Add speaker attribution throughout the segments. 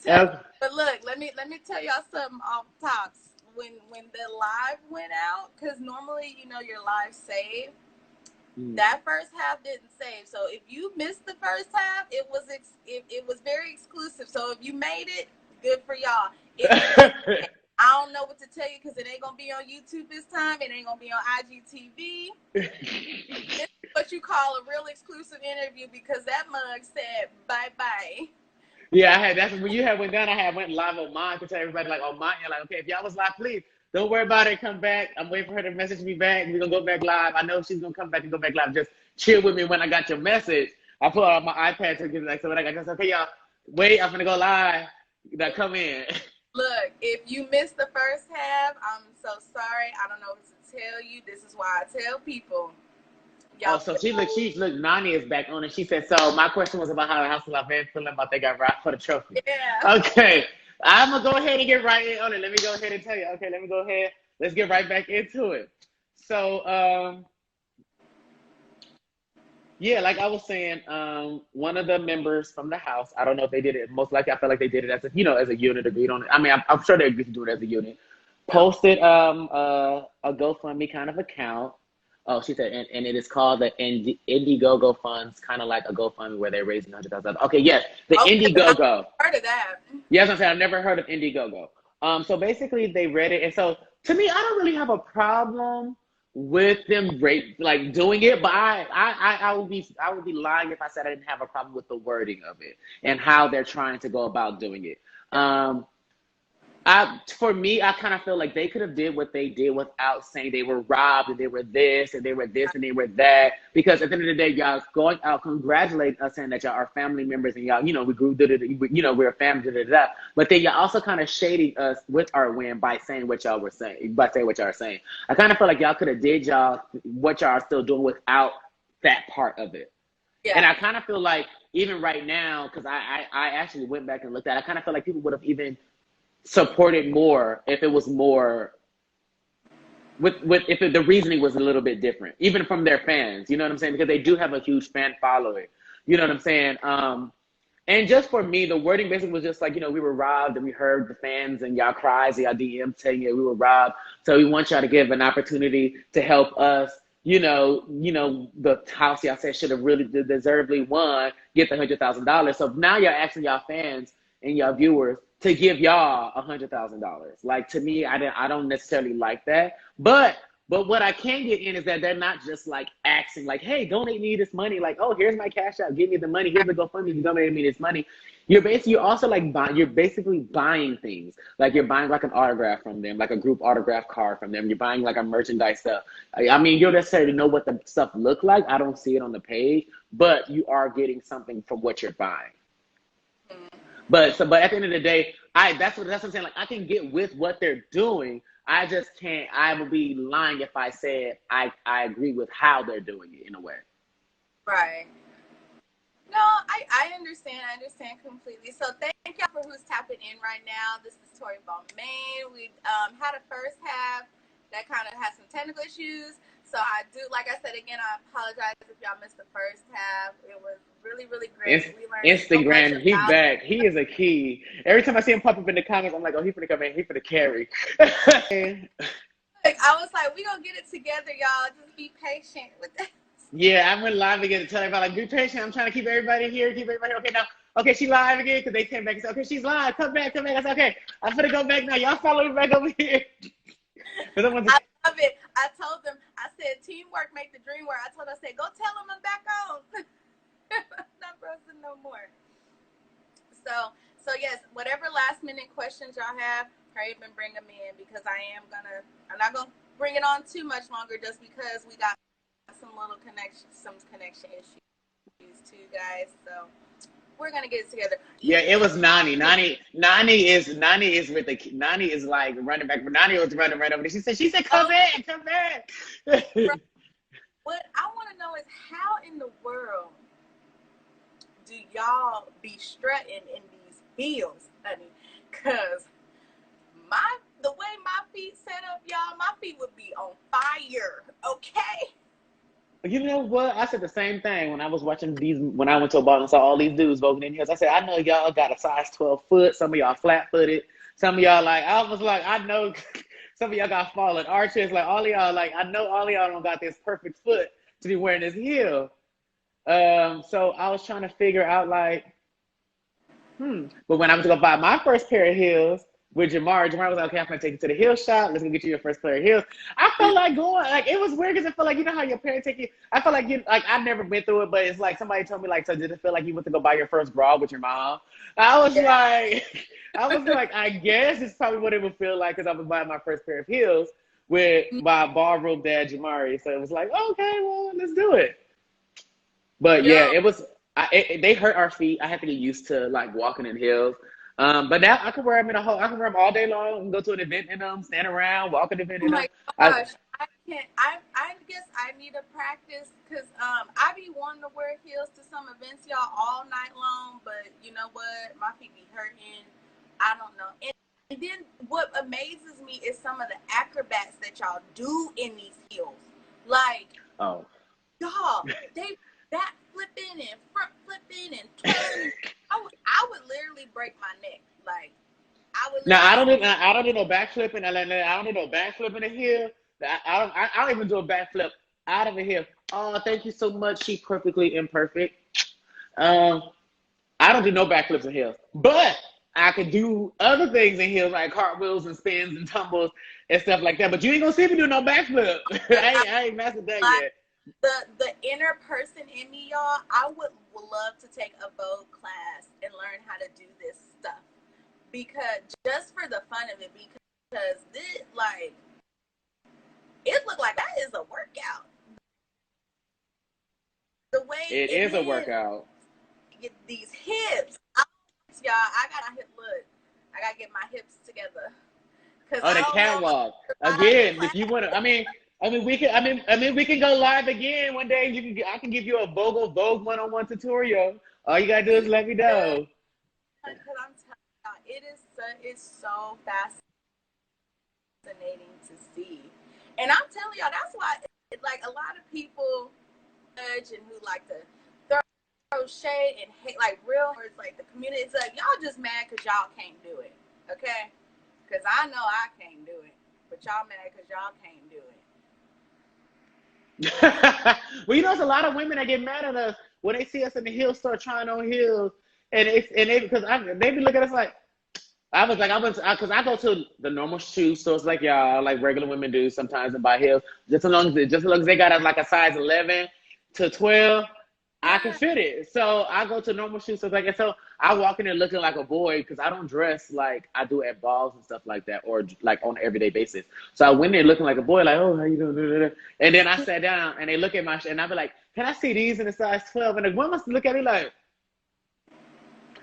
Speaker 1: Okay.
Speaker 2: But look, let me tell y'all something off tops. When the live went out, because normally your live save. That first half didn't save. So if you missed the first half, it was very exclusive. So if you made it, good for y'all. If you didn't, I don't know what to tell you because it ain't gonna be on YouTube this time. It ain't gonna be on IGTV. This is what you call a real exclusive interview because that mug said bye bye.
Speaker 1: Yeah, I had that's when you had went down. I had went live on mine to tell everybody like on mine. Like, okay, if y'all was live, please don't worry about it. Come back. I'm waiting for her to message me back. We're gonna go back live. I know she's gonna come back and go back live. Just chill with me when I got your message. I put it on my iPad to get like so when I got just okay, y'all. Wait, I'm gonna go live. Now come in.
Speaker 2: Look, if you missed the first half, I'm so sorry. I don't know what to tell you. This is why I tell people.
Speaker 1: Oh,
Speaker 2: Y'all,
Speaker 1: so Nani is back on, and she said, so my question was about how the House of La Fan feeling about they got robbed for the trophy.
Speaker 2: yeah.
Speaker 1: Okay, I'm gonna go ahead and get right in on it. Let me go ahead and tell you. Okay, let me go ahead. Let's get right back into it. So, yeah, like I was saying, one of the members from the House, I don't know if they did it. Most likely, I feel like they did it as as a unit, agreed on it. I mean, I'm sure they agreed to do it as a unit. Posted a GoFundMe kind of account. Oh, she said, and it is called the Indiegogo Funds, kind of like a GoFundMe where they're raising $100,000. Okay, yes, the
Speaker 2: Okay,
Speaker 1: Indiegogo.
Speaker 2: I've heard of that.
Speaker 1: Yes, I'm saying I've never heard of Indiegogo. So basically they read it, and so to me, I don't really have a problem with them like doing it, but I would be lying if I said I didn't have a problem with the wording of it and how they're trying to go about doing it. For me, I kind of feel like they could have did what they did without saying they were robbed and they were this and they were this and they were that. Because at the end of the day, y'all going out congratulating us saying that y'all are family members and y'all, we grew, we're a family, da, da, da. But then y'all also kind of shading us with our win by saying what y'all were saying, by saying what y'all are saying. I kind of feel like y'all could have did y'all what y'all are still doing without that part of it.
Speaker 2: Yeah.
Speaker 1: And I kind of feel like even right now, because I actually went back and looked at it, I kind of feel like people would have even supported more if it was more if the reasoning was a little bit different, even from their fans, you know what I'm saying? Because they do have a huge fan following, you know what I'm saying? And just for me, the wording basically was just like, we were robbed and we heard the fans and y'all cries and y'all DM saying we were robbed. So we want y'all to give an opportunity to help us, the house y'all said should have really deservedly won, get the $100,000. So now y'all asking y'all fans and y'all viewers to give y'all $100,000. Like, to me, I don't necessarily like that. But what I can get in is that they're not just like asking, like, hey, donate me this money. Like, oh, here's my cash out. Give me the money. Here's the GoFundMe. You donate me this money. You're also like you're basically buying things. Like you're buying like an autograph from them, like a group autograph card from them. You're buying like a merchandise stuff. I mean, you don't necessarily know what the stuff look like. I don't see it on the page, but you are getting something from what you're buying. But at the end of the day, that's what I'm saying. Like, I can get with what they're doing. I just can't. I would be lying if I said I agree with how they're doing it in a way.
Speaker 2: Right. No, I understand. I understand completely. So thank y'all for who's tapping in right now. This is Torie Balmain. We had a first half that kind of had some technical issues. So I do, like I said again, I apologize if y'all missed the first half. It was really, really great. We learned
Speaker 1: Instagram,
Speaker 2: so much
Speaker 1: he's
Speaker 2: about
Speaker 1: back. He is a key. Every time I see him pop up in the comments, I'm like, oh, he's gonna come in. He's gonna carry.
Speaker 2: I was like, we gonna get it together, y'all. Just be patient with that.
Speaker 1: Yeah, I went live again to tell everybody, like, be patient. I'm trying to keep everybody here, Okay, now, okay, she live again because they came back and said, okay, she's live. Come back. I said, okay, I'm gonna go back now. Y'all follow me back over here.
Speaker 2: I love it. I told them, I said, teamwork make the dream work. I told them, I said, go tell them I'm back on. Not frozen no more. So yes, whatever last minute questions y'all have, hurry up and bring them in because I'm not gonna bring it on too much longer just because we got some connection issues too, guys. So we're gonna get it together.
Speaker 1: Yeah, it was Nani. Nani is like running back, but Nani was running right over there. She said, come back.
Speaker 2: What I want to know is how in the world do y'all be strutting in these heels, honey? Cause the way my feet set up, y'all, my feet would be on fire. Okay.
Speaker 1: You know what? I said the same thing when I was watching these. When I went to a ball and saw all these dudes voguing in heels, I said, I know y'all got a size 12 foot. Some of y'all flat footed. Some of y'all like I was like, I know. Some of y'all got fallen arches. Like all of y'all, like I know all of y'all don't got this perfect foot to be wearing this heel. So I was trying to figure out like, But when I was gonna buy my first pair of heels with Jamar was like, okay, I'm gonna take you to the heel shop. Let's go get you your first pair of heels. I felt like going, like it was weird because it felt like you know how your parents take you. I felt like like I've never been through it, but it's like somebody told me like, so did it feel like you went to go buy your first bra with your mom? I was
Speaker 2: Yeah.
Speaker 1: like, I guess it's probably what it would feel like because I was buying my first pair of heels with my ballroom dad Jamari. So it was like, okay, well, let's do it. But yeah,
Speaker 2: Yo,
Speaker 1: it was. They hurt our feet. I had to get used to like walking in heels. But now I can wear them in a whole. I can wear them all day long. And go to an event in them, stand around, walk an event
Speaker 2: oh
Speaker 1: in them.
Speaker 2: my
Speaker 1: I
Speaker 2: gosh, I can't. I guess I need to practice because I be wanting to wear heels to some events, y'all, all night long. But you know what? My feet be hurting. I don't know. And then what amazes me is some of the acrobats that y'all do in these heels. Like
Speaker 1: oh
Speaker 2: y'all, they back flipping and front flipping and twirling. I would literally break my neck. Like I would
Speaker 1: now
Speaker 2: literally.
Speaker 1: I don't do no backflipping. I don't do no backflipping in here. I don't even do a backflip out of a heel. Oh, thank you so much. She perfectly imperfect. Um, I don't do no backflips in heels, but I can do other things in heels like cartwheels and spins and tumbles and stuff like that. But you ain't gonna see me do no backflip. I ain't mastered that
Speaker 2: Like
Speaker 1: yet.
Speaker 2: the inner person in me, y'all, I would love to take a Vogue class and learn how to do this stuff because just for the fun of it, because this like it looked like that is a workout. The way
Speaker 1: It
Speaker 2: and
Speaker 1: is a
Speaker 2: then
Speaker 1: workout.
Speaker 2: get these hips, y'all. I gotta hip look. I gotta get my hips together because
Speaker 1: Oh,
Speaker 2: I
Speaker 1: the
Speaker 2: don't know if I
Speaker 1: catwalk
Speaker 2: survived the
Speaker 1: again.
Speaker 2: class.
Speaker 1: If you want to, we can. We can go live again one day. You can. I can give you a Vogue one-on-one tutorial. All you gotta do is let me know.
Speaker 2: Because I'm telling y'all, it's so fascinating to see, and I'm telling y'all that's why like a lot of people judge and who like to throw shade and hate like real. It's like the community. It's like y'all just mad because y'all can't do it, okay? Because I know I can't do it, but y'all mad because y'all can't do it.
Speaker 1: Well, there's a lot of women that get mad at us when they see us in the heel store trying on heels, and they because they be looking at us like because I go to the normal shoe stores like y'all like regular women do sometimes and buy heels just as long as they got like a size 11 to 12. I can
Speaker 2: Yeah.
Speaker 1: fit it. So I go to normal shoe stores like that. So I walk in there looking like a boy because I don't dress like I do at balls and stuff like that or like on an everyday basis. So I went there looking like a boy, like, oh, how you doing? And then I sat down and they look at my and I be like, can I see these in a size 12? And the women must look at me like,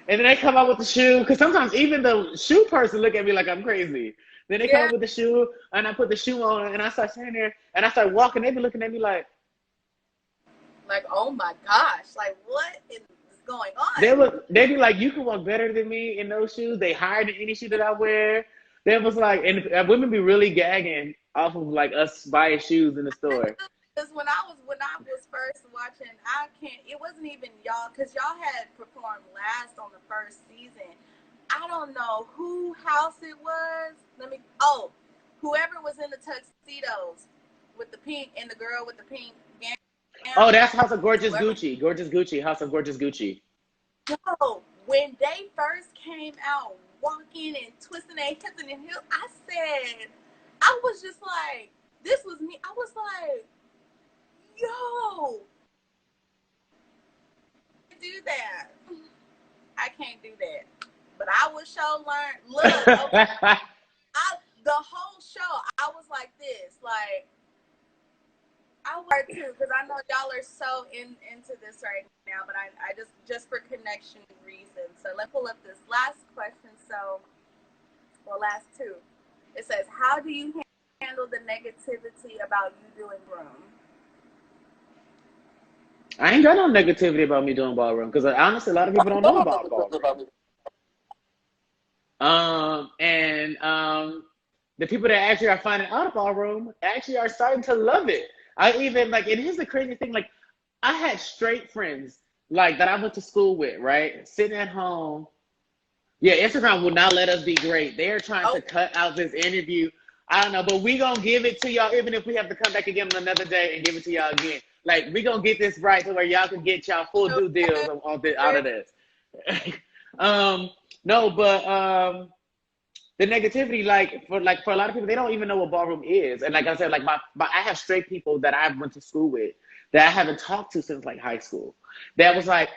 Speaker 1: and then they come out with the shoe because sometimes even the shoe person look at me like I'm crazy. Then they come
Speaker 2: Yeah.
Speaker 1: up with the shoe and I put the shoe on and I start standing there and I start walking. They be looking at me like,
Speaker 2: Like, oh my gosh, like what is going
Speaker 1: They
Speaker 2: on?
Speaker 1: look. They be like, you can walk better than me in those shoes. They higher than any shoe that I wear. They was like, and women be really gagging off of like us buying shoes in the store.
Speaker 2: Because when I was first watching, I can't. It wasn't even y'all because y'all had performed last on the first season. I don't know who house it was. Whoever was in the tuxedos with the pink and the girl with the pink
Speaker 1: Oh,
Speaker 2: gown.
Speaker 1: that's House of Gorgeous
Speaker 2: Whoever.
Speaker 1: Gucci. Gorgeous Gucci. House of Gorgeous Gucci.
Speaker 2: No, when they first came out walking and twisting their hips and heels, I said, I was just like, this was me. I was like, yo, do that. I can't do that. But I would show learn. Look, okay. The whole show, I was like this, like I were too, because I know y'all are so into this right now. But I just for connection reasons. So let's pull up this last question. Last two. It says, how do you handle the negativity about you doing room?
Speaker 1: I ain't got no negativity about me doing ballroom because honestly, a lot of people don't know about ballroom. And the people that actually are finding out about ballroom actually are starting to love it. I even like, and here's the crazy thing, like I had straight friends like that I went to school with, right? Sitting at home. Yeah, Instagram will not let us be great. They're trying to
Speaker 2: Oh,
Speaker 1: cut out this interview. I don't know, but we gonna give it to y'all, even if we have to come back again on another day and give it to y'all again. Like we gonna get this right to where y'all can get y'all full due deals out of this. um, no, but the negativity, like for a lot of people, they don't even know what ballroom is. And like I said, like I have straight people that I went to school with that I haven't talked to since like high school. That was like,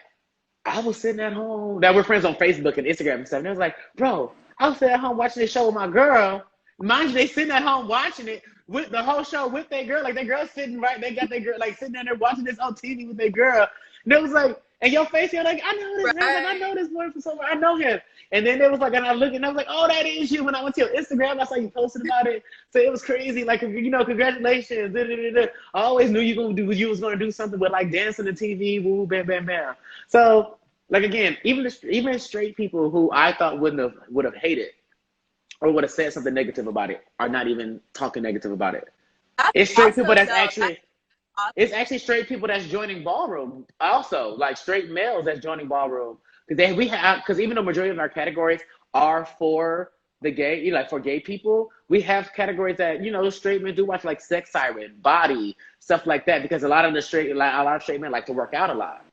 Speaker 1: I was sitting at home. That we're friends on Facebook and Instagram and stuff. And it was like, bro, I was sitting at home watching this show with my girl. Mind you, they sitting at home watching it with the whole show with their girl. Like their girl sitting right, they got their girl like sitting there watching this on TV with their girl. And it was like, and your face, you're like, I know this. Right. Like, I know this boy from somewhere. I know him. And then it was like, and I looked and I was like, oh, that is you. When I went to your Instagram, I saw you posted about it. So it was crazy. Like, you know, congratulations. I always knew you was gonna do something with like dancing on TV, woo, bam, bam, bam. So, like again, even straight people who I thought would have hated or would have said something negative about it are not even talking negative about it. It's straight people that's actually. It's actually straight people that's joining ballroom also, like straight males that's joining ballroom. Because even though majority of our categories are for the gay, you know, like for gay people, we have categories that, you know, straight men do watch, like Sex Siren, Body, stuff like that, because a lot of straight men like to work out a lot.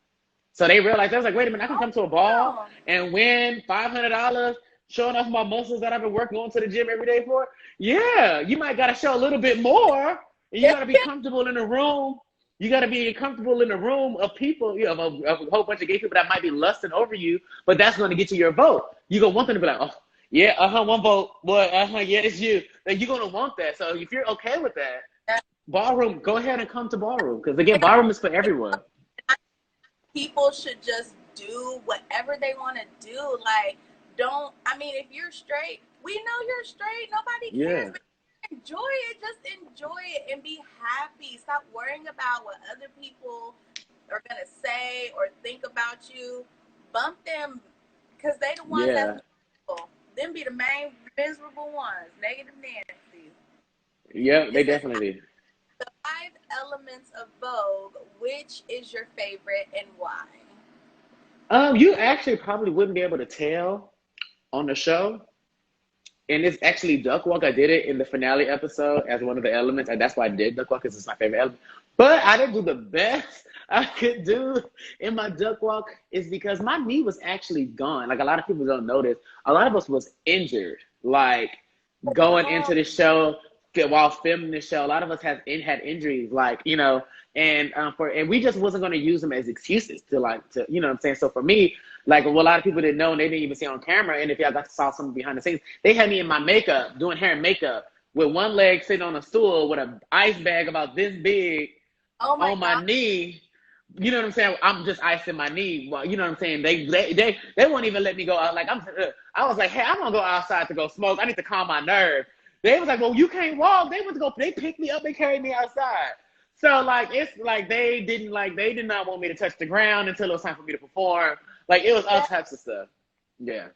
Speaker 1: So they realized, they was like, wait a minute, I can come to a ball and win $500 showing off my muscles that I've been working on to the gym every day for. Yeah, you might got to show a little bit more. And you got to be comfortable in a room. You got to be comfortable in a room of people, you know, of a whole bunch of gay people that might be lusting over you, but that's going to get you your vote. You're going to want them to be like, oh, yeah, one vote. Boy, yeah, it's you. Like, you're going to want that. So if you're okay with that, ballroom, go ahead and come to ballroom. Because, again, ballroom is for everyone.
Speaker 2: People should just do whatever they want to do. Like, if you're straight, we know you're straight. Nobody cares. Yeah. Enjoy it. Just enjoy it and be happy. Stop worrying about what other people are going to say or think about you. Bump them because they the ones that's miserable. Them be the main miserable ones. Negative Nancy.
Speaker 1: Yeah, they definitely do.
Speaker 2: The 5 elements of Vogue, which is your favorite and why?
Speaker 1: You actually probably wouldn't be able to tell on the show. And it's actually duck walk. I did it in the finale episode as one of the elements, and that's why I did duck walk, because it's my favorite element. But I didn't do the best I could do in my duck walk is because my knee was actually gone. Like a lot of people don't notice. A lot of us was injured, like going into the show while filming the show. A lot of us had injuries, like, you know, and we just wasn't going to use them as excuses to you know what I'm saying. So for me, like, well, a lot of people didn't know, and they didn't even see on camera. And if y'all saw something behind the scenes, they had me in my makeup, doing hair and makeup, with one leg sitting on a stool with an ice bag about this big on my knee. You know what I'm saying? I'm just icing my knee. Well, you know what I'm saying? They won't even let me go out. Like I was like, hey, I'm gonna go outside to go smoke. I need to calm my nerve. They was like, well, you can't walk. They picked me up and carried me outside. So like it's like they did not want me to touch the ground until it was time for me to perform. Like, it was all types of stuff. Yeah.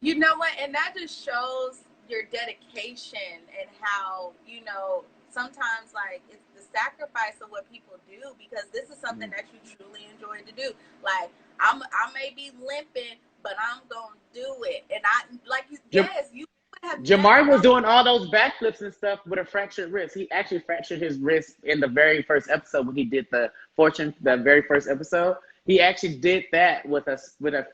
Speaker 2: You know what? And that just shows your dedication and how, you know, sometimes, like, it's the sacrifice of what people do, because this is something that you truly enjoy to do. Like, I may be limping, but I'm going to do it. And you have
Speaker 1: Jamar was doing all those backflips and stuff with a fractured wrist. He actually fractured his wrist in the very first episode when he did the very first episode. He actually did that with a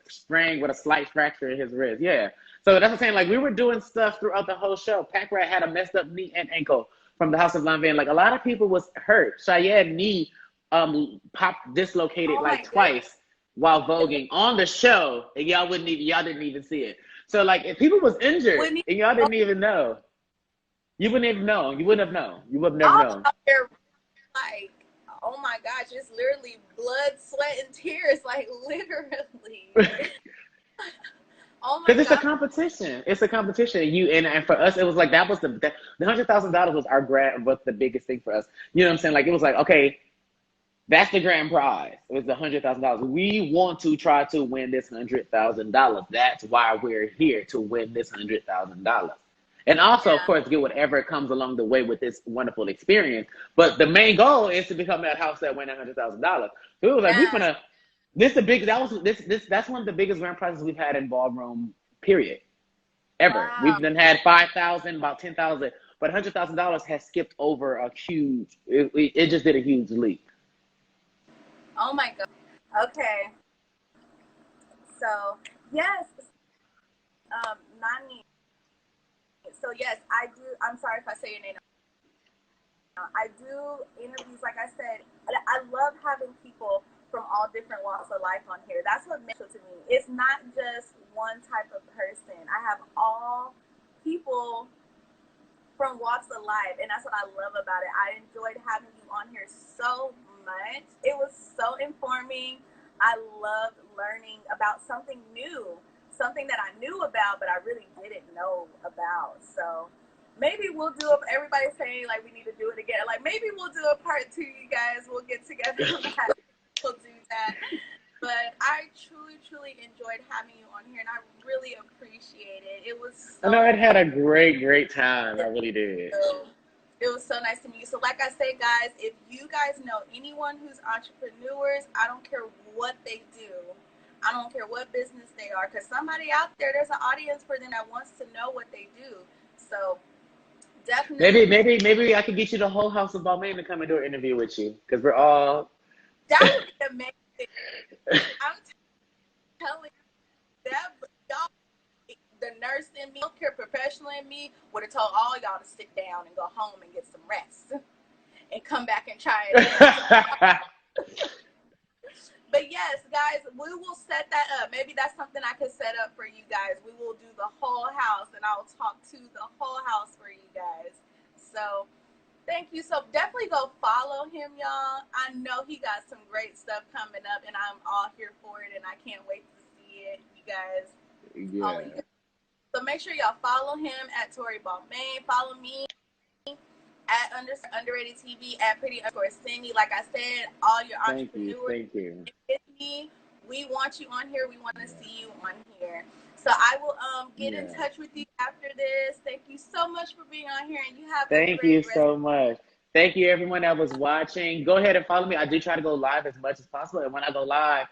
Speaker 1: sprain, with a slight fracture in his wrist. Yeah. So that's what I'm saying. Like, we were doing stuff throughout the whole show. Pac Rat had a messed up knee and ankle from the House of Balmain. Like, a lot of people was hurt. Cheyenne's knee dislocated twice while voguing on the show, and y'all didn't even see it. So like, if people was injured and y'all didn't even know, you wouldn't even know. You wouldn't have known. You would have never known.
Speaker 2: Like, oh my gosh, it's literally blood, sweat, and tears. Like, literally. Oh my god.
Speaker 1: Because it's a competition. It's a competition. And for us, it was like, that was the $100,000 was our grand, was the biggest thing for us. You know what I'm saying? Like, it was like, okay, that's the grand prize. It was the $100,000. We want to try to win this $100,000. That's why we're here, to win this $100,000. And also, of
Speaker 2: Yeah.
Speaker 1: course, get whatever comes along the way with this wonderful experience. But the main goal is to become that house that win $100,000. So it was like we
Speaker 2: Yeah.
Speaker 1: finna. This the big. That was this. That's one of the biggest grand prizes we've had in ballroom. Period. Ever.
Speaker 2: Wow.
Speaker 1: We've done had 5,000, about 10,000, but $100,000 has skipped over a huge. It just did a huge leap.
Speaker 2: Oh my God. Okay. So yes. Nani. So yes, I do. I'm sorry if I say your name. I do interviews, like I said. I love having people from all different walks of life on here. That's what makes it to me. It's not just one type of person. I have all people from walks of life, and that's what I love about it. I enjoyed having you on here so much. It was so informing. I loved learning about something new, something that I knew about, but I really didn't know about. So maybe we'll do it. Everybody's saying like we need to do it again. Like maybe we'll do a part 2, you guys. We'll get together on that. We'll do that. But I truly, truly enjoyed having you on here, and I really appreciate it. It was
Speaker 1: I know
Speaker 2: so
Speaker 1: I'd had a great, great time. I really did.
Speaker 2: so it was so nice to meet you. So like I say, guys, if you guys know anyone who's entrepreneurs, I don't care what they do. I don't care what business they are, because somebody out there, there's an audience for them that wants to know what they do. So definitely,
Speaker 1: Maybe I could get you the whole house of Balmain to come and do an interview with you because we're all.
Speaker 2: that would be amazing. I'm telling you that, y'all, the nurse in me, healthcare professional in me, would have told all y'all to sit down and go home and get some rest and come back and try it again. But yes, guys, we will set that up. Maybe that's something I could set up for you guys. We will do the whole house, and I'll talk to the whole house for you guys. So thank you. So definitely go follow him, y'all. I know he got some great stuff coming up, and I'm all here for it, and I can't wait to see it, you guys.
Speaker 1: Yeah.
Speaker 2: So make sure y'all follow him at Torie Balmain. Follow me at underrated TV at pretty_Cindy. Like I said, all your
Speaker 1: Thank you.
Speaker 2: entrepreneurs
Speaker 1: Thank you.
Speaker 2: with me. We want you on here. We want to see you on here. So I will get in touch with you after this. Thank you so much for being on here, and you have a
Speaker 1: Thank
Speaker 2: great
Speaker 1: you
Speaker 2: rest.
Speaker 1: so much. Thank you, everyone that was watching. Go ahead and follow me. I do try to go live as much as possible. And when I go live,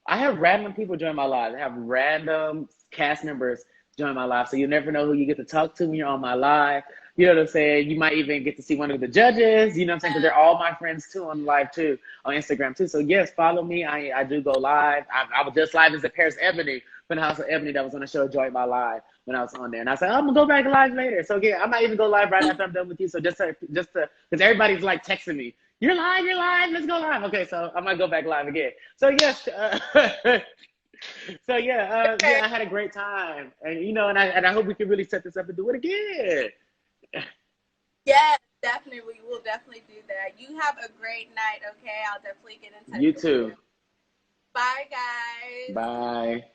Speaker 1: I have random people join my live. I have random cast members join my live. So you never know who you get to talk to when you're on my live. You know what I'm saying? You might even get to see one of the judges. You know what I'm saying? Because they're all my friends too on live too, on Instagram too. So yes, follow me. I do go live. I was just live as a Paris Ebony from the House of Ebony that was on the show Join My Live when I was on there. And I said, I'm gonna go back live later. So yeah, I might even go live right after I'm done with you. So just to because everybody's like texting me, you're live, let's go live. Okay, so I might go back live again. So yes, so yeah, I had a great time, and and I hope we can really set this up and do it again.
Speaker 2: Yes, definitely. We'll definitely do that. You have a great night, okay? I'll definitely get in touch
Speaker 1: You
Speaker 2: with you.
Speaker 1: too.
Speaker 2: Bye, guys.
Speaker 1: Bye.